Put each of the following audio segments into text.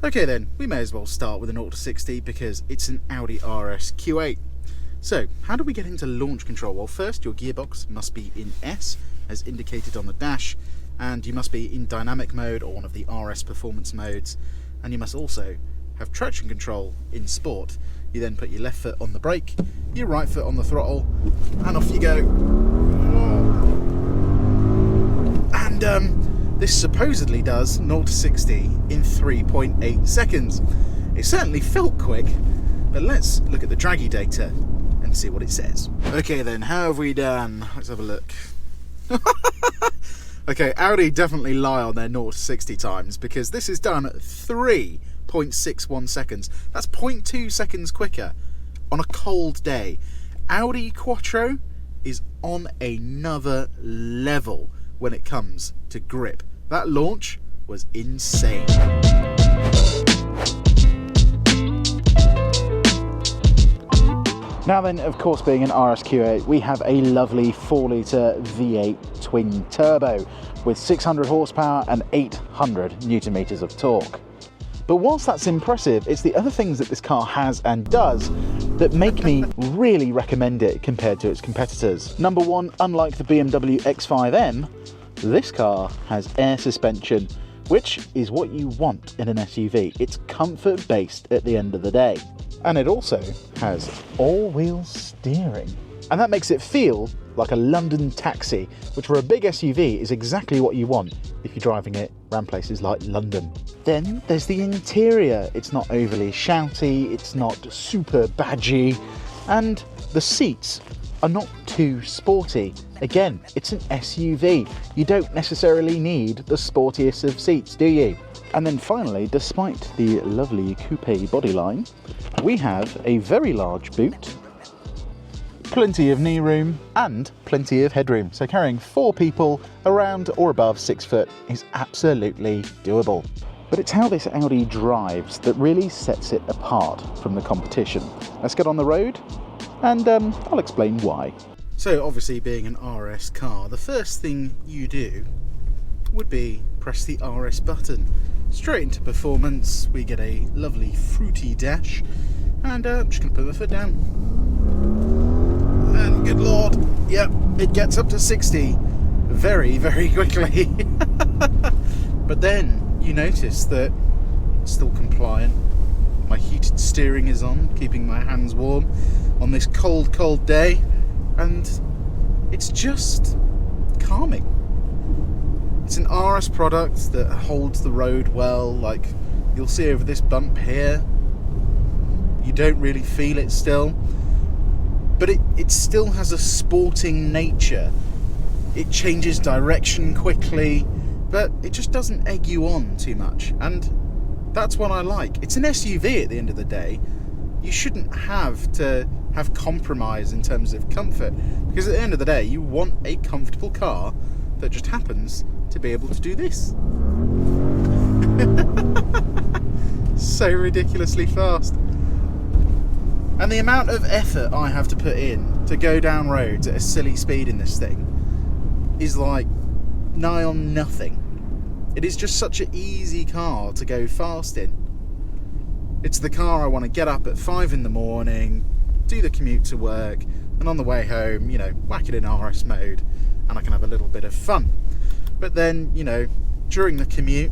Okay then, we may as well start with an 0 to 60 because it's an Audi RSQ8. So, how do we get into launch control? Well, first your gearbox must be in S, as indicated on the dash, and you must be in dynamic mode or one of the RS performance modes, and you must also have traction control in sport. You then put your left foot on the brake, your right foot on the throttle, and off you go. And this supposedly does 0 to 60 in 3.8 seconds. It certainly felt quick, but let's look at the draggy data and see what it says. Okay then, how have we done? Let's have a look. Okay, Audi definitely lie on their 0 to 60 times because this is done at 3.61 seconds. That's 0.2 seconds quicker on a cold day. Audi Quattro is on another level when it comes to grip. That launch was insane. Now then, of course, being an RSQ8, we have a lovely 4-litre V8 twin turbo with 600 horsepower and 800 newton meters of torque. But whilst that's impressive, it's the other things that this car has and does that make me really recommend it compared to its competitors. Number one, unlike the BMW X5M, this car has air suspension, which is what you want in an SUV. It's comfort based at the end of the day. And it also has all-wheel steering. And that makes it feel like a London taxi, which for a big SUV is exactly what you want if you're driving it around places like London. Then there's the interior. It's not overly shouty, it's not super badgy, and the seats are not too sporty. Again, it's an SUV. You don't necessarily need the sportiest of seats, do you? And then finally, despite the lovely coupe bodyline, we have a very large boot, plenty of knee room, and plenty of headroom. So carrying 4 people around or above 6 foot is absolutely doable. But it's how this Audi drives that really sets it apart from the competition. Let's get on the road and I'll explain why. So obviously, being an RS car, the first thing you do would be press the RS button. Straight into performance, we get a lovely fruity dash, and I'm just going to put my foot down. And good lord, yep, it gets up to 60 very, very quickly. But then you notice that it's still compliant. My heated steering is on, keeping my hands warm on this cold, cold day, and it's just calming. It's an RS product that holds the road well. Like you'll see over this bump here, you don't really feel it still, but it still has a sporting nature. It changes direction quickly, but it just doesn't egg you on too much, and that's what I like. It's an SUV at the end of the day. You shouldn't have to have compromise in terms of comfort, because at the end of the day you want a comfortable car that just happens to be able to do this. So ridiculously fast. And the amount of effort I have to put in to go down roads at a silly speed in this thing is like nigh on nothing. It is just such an easy car to go fast in. It's the car I want to get up at 5 in the morning, do the commute to work, and on the way home, you know, whack it in RS mode, and I can have a little bit of fun. But then, you know, during the commute,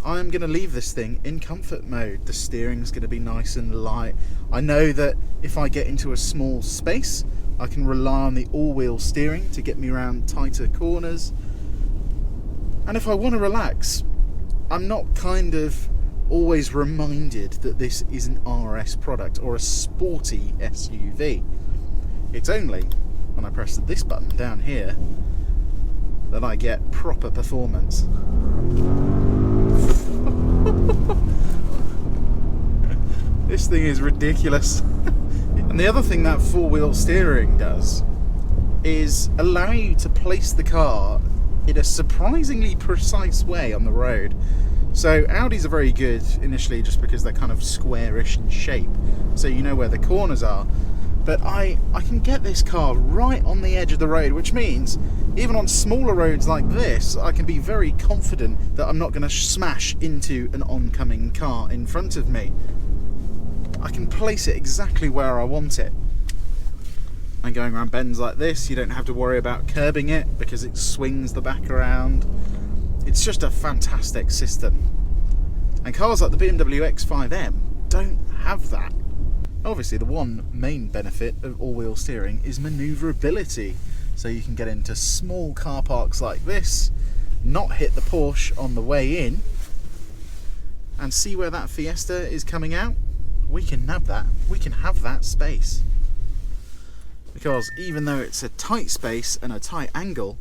I'm going to leave this thing in comfort mode. The steering's going to be nice and light. I know that if I get into a small space, I can rely on the all-wheel steering to get me around tighter corners. And if I want to relax, I'm not kind of always reminded that this is an RS product or a sporty SUV. It's only when I press this button down here that I get proper performance. This thing is ridiculous. And the other thing that 4-wheel steering does is allow you to place the car in a surprisingly precise way on the road. So Audis are very good initially just because they're kind of squarish in shape, so you know where the corners are. But I can get this car right on the edge of the road, which means even on smaller roads like this, I can be very confident that I'm not going to smash into an oncoming car in front of me. I can place it exactly where I want it. And going around bends like this, you don't have to worry about curbing it because it swings the back around. It's just a fantastic system. And cars like the BMW X5M don't have that. Obviously, the one main benefit of all-wheel steering is manoeuvrability. So you can get into small car parks like this, not hit the Porsche on the way in, and see where that Fiesta is coming out. We can nab that. We can have that space. Because even though it's a tight space and a tight angle,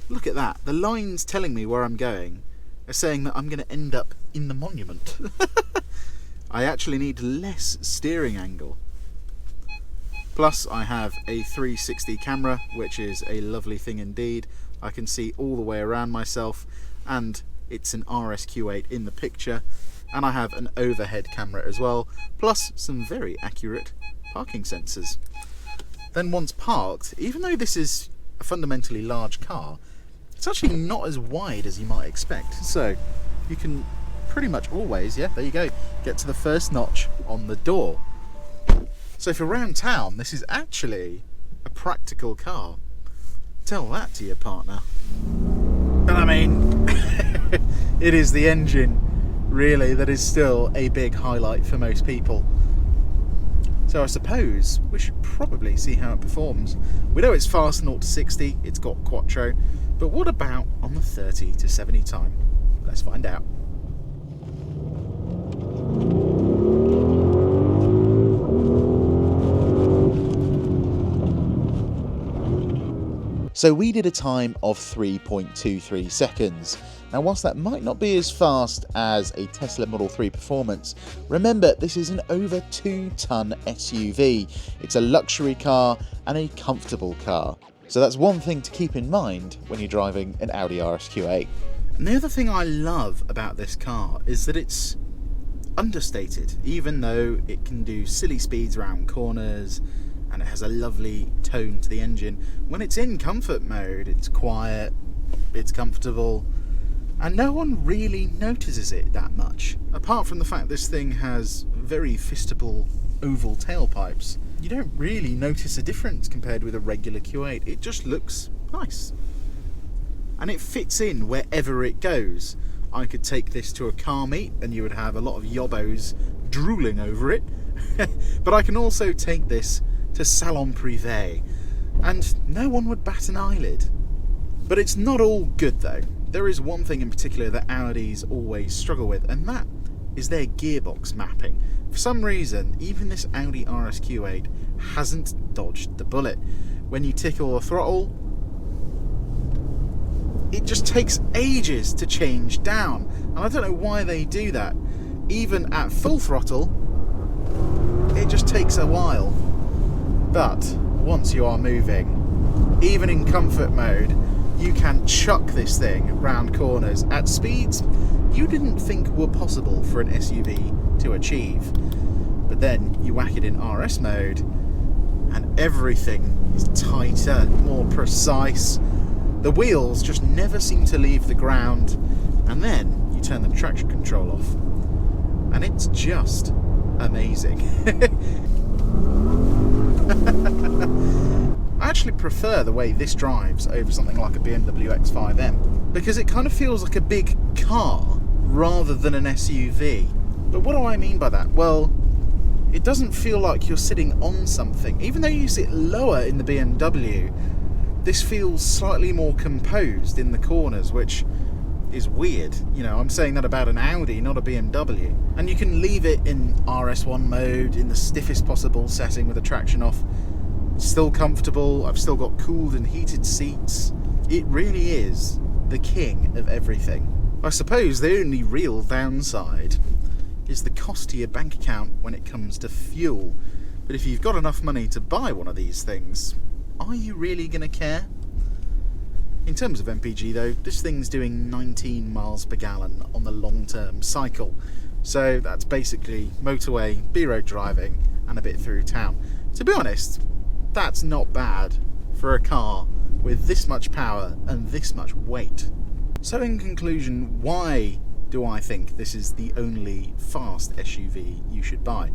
look at that. The lines telling me where I'm going are saying that I'm going to end up in the monument. I actually need less steering angle. Plus I have a 360 camera, which is a lovely thing indeed. I can see all the way around myself, and it's an RSQ8 in the picture. And I have an overhead camera as well, plus some very accurate parking sensors. Then once parked, even though this is a fundamentally large car, it's actually not as wide as you might expect. So you can pretty much always, yeah, there you go, get to the first notch on the door. So for around town, this is actually a practical car. Tell that to your partner. And I mean, it is the engine, really, that is still a big highlight for most people. So I suppose we should probably see how it performs. We know it's fast 0 to 60, it's got quattro, but what about on the 30 to 70 time? Let's find out. So we did a time of 3.23 seconds. Now, whilst that might not be as fast as a Tesla Model 3 Performance, remember this is an over 2-ton SUV. It's a luxury car and a comfortable car. So that's one thing to keep in mind when you're driving an Audi RSQ8. And the other thing I love about this car is that it's understated, even though it can do silly speeds around corners and it has a lovely tone to the engine. When it's in comfort mode, it's quiet, it's comfortable, and no one really notices it that much. Apart from the fact this thing has very fistable oval tailpipes, you don't really notice a difference compared with a regular Q8. It just looks nice. And it fits in wherever it goes. I could take this to a car meet and you would have a lot of yobbos drooling over it. But I can also take this to Salon Privé and no one would bat an eyelid. But it's not all good though. There is one thing in particular that Audis always struggle with, and that is their gearbox mapping. For some reason, even this Audi RSQ8 hasn't dodged the bullet. When you tickle the throttle, it just takes ages to change down. And I don't know why they do that. Even at full throttle, it just takes a while. But once you are moving, even in comfort mode, you can chuck this thing round corners at speeds you didn't think were possible for an SUV to achieve. But then you whack it in RS mode and everything is tighter, more precise. The wheels just never seem to leave the ground, and then you turn the traction control off and it's just amazing. I actually prefer the way this drives over something like a BMW X5M because it kind of feels like a big car rather than an SUV. But what do I mean by that? Well, it doesn't feel like you're sitting on something. Even though you sit lower in the BMW, this feels slightly more composed in the corners, which is weird. You know, I'm saying that about an Audi, not a BMW. And you can leave it in RS1 mode in the stiffest possible setting with the traction off. It's still comfortable. I've still got cooled and heated seats. It really is the king of everything. I suppose the only real downside is the cost to your bank account when it comes to fuel. But if you've got enough money to buy one of these things, are you really going to care? In terms of MPG though, this thing's doing 19 miles per gallon on the long-term cycle. So that's basically motorway, B-road driving and a bit through town. To be honest, that's not bad for a car with this much power and this much weight. So in conclusion, why do I think this is the only fast SUV you should buy?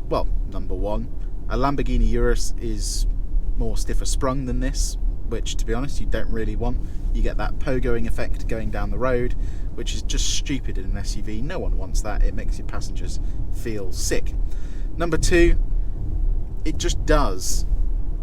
Well, number one, a Lamborghini Urus is more stiffer sprung than this, which to be honest you don't really want. You get that pogoing effect going down the road, which is just stupid in an SUV. No one wants that. It makes your passengers feel sick. Number two, it just does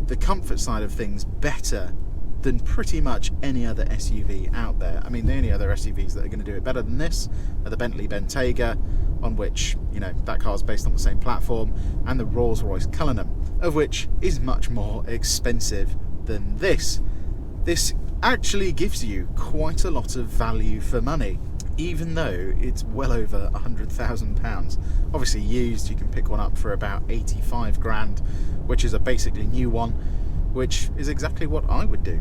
the comfort side of things better than pretty much any other SUV out there. I mean, the only other SUVs that are going to do it better than this are the Bentley Bentayga, on which, you know, that car's based on the same platform, and the Rolls-Royce Cullinan, of which is much more expensive than this. This actually gives you quite a lot of value for money, even though it's well over £100,000. Obviously used, you can pick one up for about 85 grand, which is a basically new one, which is exactly what I would do.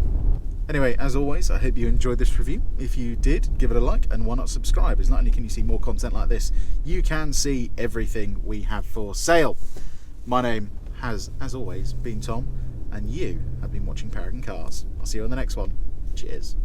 Anyway, as always, I hope you enjoyed this review. If you did, give it a like, and why not subscribe, as not only can you see more content like this, you can see everything we have for sale. My name has, as always, been Tom, and you have been watching Paragon Cars. I'll see you on the next one. Cheers.